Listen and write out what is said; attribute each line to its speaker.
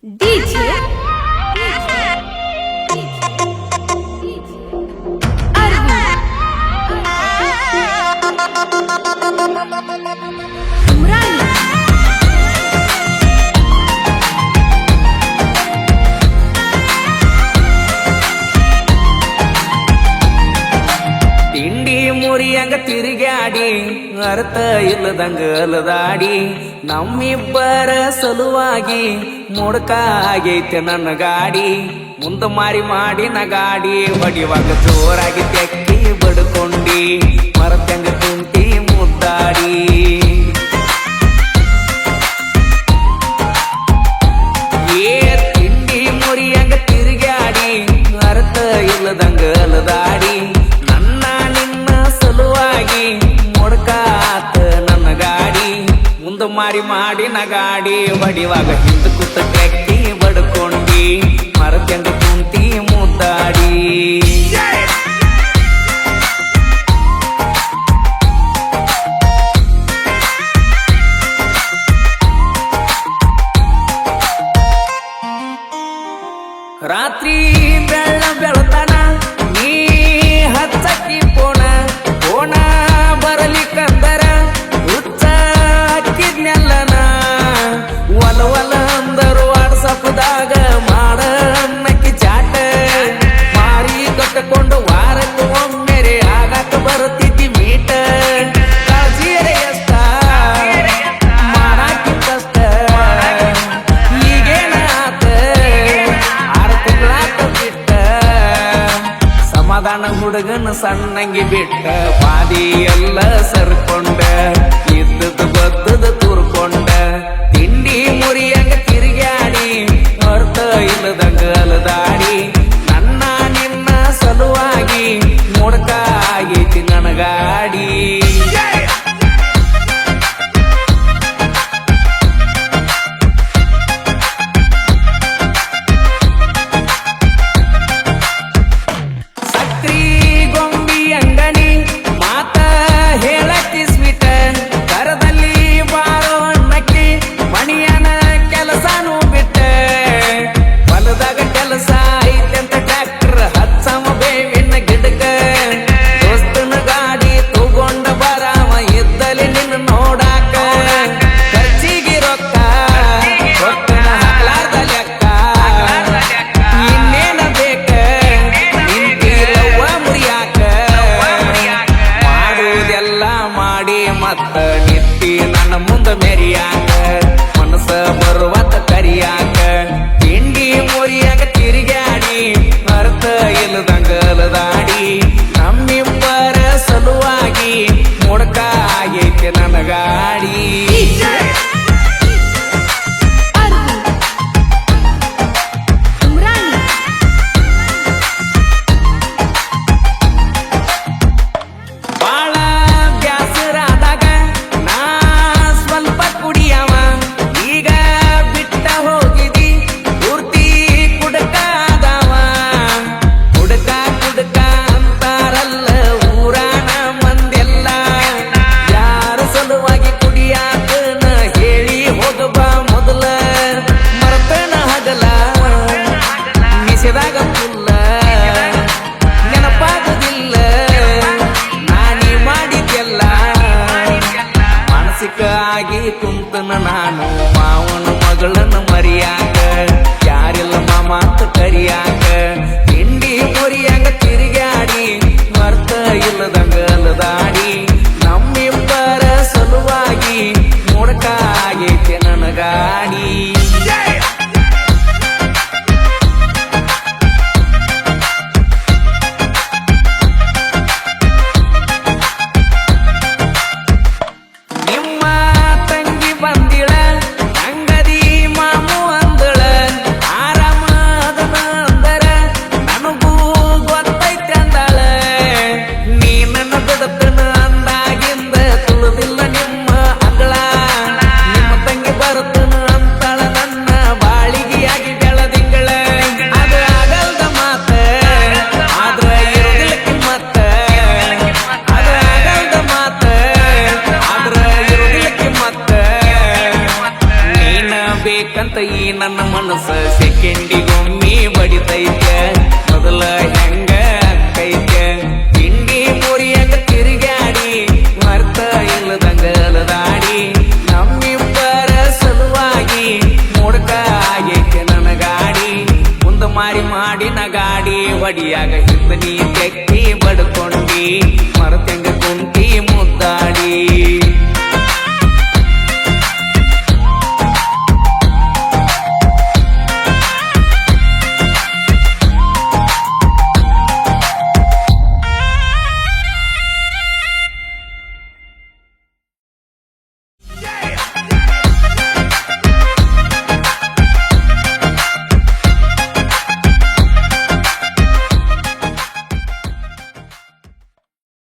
Speaker 1: DJ
Speaker 2: ತಿಂಡಿ ಮುರಿಯಂಗ ತಿರುಗಾಡಿ ಅರ್ಥ ಇಲ್ಲದಂಗ ಅಲದಾಡಿ ನಮ್ಮಿಬ್ಬರ ಸಲುವಾಗಿ ಮುಡ್ಕ ಆಗೈತೆ ನನ್ನ ಗಾಡಿ ಮುಂದ ಮಾರಿ ಮಾಡಿನ ಗಾಡಿ ಹೊಡಿವಾಗ ಜೋರಾಗಿ ತೆಕ್ಕಿ ಬಡ್ಕೊಂಡಿ ಮರತಂಗ ಕುಂತಿ ಮುದ್ದಾಡಿ ಏ ತಿಂಡಿ ಮುರಿಯಂಗ ತಿರುಗಾಡಿ ಅರ್ಥ ಇಲ್ಲದಂಗ ಅಲದಾಡಿ ಮುಡ್ಕಾತ ನನ್ನ ಗಾಡಿ ಮುಂದ ಮಾರಿ ಮಾಡಿನ ಗಾಡಿ ಹೊಡಿವಾಗ ಹಿಂದ ಕೂತ ಕೆಕ್ಕಿ ಬಡ್ಕೊಂಡಿ ಮರತಂಗ ಕುಂತಿ ಮುದ್ದಾಡಿ ರಾತ್ರಿ ಬೆಳ್ಳ ಬೆಳತನ ನೀ ಹಚ್ಚಕ್ಕಿ ಪೋಣ ಬರಲಿಕ್ಕಂದರ ಹುಚ್ಚ ಹಕ್ಕಿದ್ನೆಲ್ಲನ ಒಲ ಒಲ ಅಂದರು ವಾಟ್ಸಪ್ದಾಗ ಮಾಡ ಅನ್ನಕ್ಕಿ ಚಾಟ ಮಾರಿ ಕಟ್ಟಕೊಂಡು ವಾರಕ್ಕೆ ಒಮ್ಮೆರೆ ಆಗಾಕ ಬರುತ್ತಿದ್ದಿ ಮೀಟ ಕಾಳಜಿಯರೆ ಎಷ್ಟ ಮಾಡಾಕಿ ಕಷ್ಟ ಈಗೇನ ಆತ 6 ತಿಂಗಳಾತ ಬಿಟ್ಟ ಸಮಾಧಾನ ಹುಡುಗನ ಸಣ್ಣಂಗಿ ಬಿಟ್ಟ ಬಾದಿ ಎಲ್ಲ ಸರ್ಕೊಂಡ ಇದ್ದದ್ದು ಗೊತ್ತದ ತೂರ್ಕೊಂಡ ತಿಂಡಿ ಮುರಿಯಂಗ ತಿರುಗಾಡಿ ಅರ್ಥ ಇಲ್ಲದಂಗ ಅಲದಾಡಿ ನನ್ನ ನಿನ್ನ ಸಲುವಾಗಿ ಮುಡ್ಕ ಆಗೈತಿ ನನ್ನ ಗಾಡಿ ಮತ್ತ ನಿತ್ತಿ ನನ್ನ ಮುಂದ ಮೆರಿಯಾಕ ಮನಸ್ಸ ಬರುವತ್ತ ಕರಿಯಾಕ ತಿಂಡಿ ಮುರಿಯಾಕ ತಿರುಗಾಡಿ ಅರ್ಥ ಇಲ್ಲದಂಗ ಅಲದಾಡಿ ನಮ್ಮಿಬ್ಬರ ಸಲುವಾಗಿ ಮುಡ್ಕ ಆಗೈತೆ ನನ್ನ ಗಾಡಿ ಆಗಿ ಕುಂತನ ನಾನು ಮಾವನ ಮಗಳನ್ನ ಮರಿಯಾಕ ಯಾರಿಲ್ಲ ಮಾಮಾತ ಕರಿಯಾಕ ತಿಂಡಿ ಮುರಿಯಾಗ ತಿರುಗಾಡಿ ಅರ್ಥ ಇಲ್ಲದಂಗ ಅಲದಾಡಿ ನಮ್ಮಿಬ್ಬರ ಸಲುವಾಗಿ ಮುಡ್ಕ ಆಗೈತೆ ನನ್ನ ಗಾಡಿ ನಿಮ್ಮ ತಂಗಿ ಬರುತ್ತನ ಅಂತಾಳ ಅಂತ ಈ ನನ್ನ ಮನಸ್ಸ ಸೆಕೆಂಡಿಗೊಮ್ಮಿ ಬಡಿತೈತೆ ಮೊದಲ ಹೆಂಗ ಅಕ್ಕೈತೆ ತಿಂಡಿ ಮುರಿಯಕ ತಿರುಗಾಡಿ ಮರ್ತ ಇಲ್ಲದಂಗ ಅಲದಾಡಿ ನಮ್ಮಿಬ್ಬರ ಸಲುವಾಗಿ ಮುಡ್ಕ ಆಗೈತೆ ನನ್ನ ಗಾಡಿ ಮುಂದ ಮಾರಿ ಮಾಡಿ ನಗಾಡಿ ಹೊಡಿಯಾಗ ಹಿಂದ ನೀ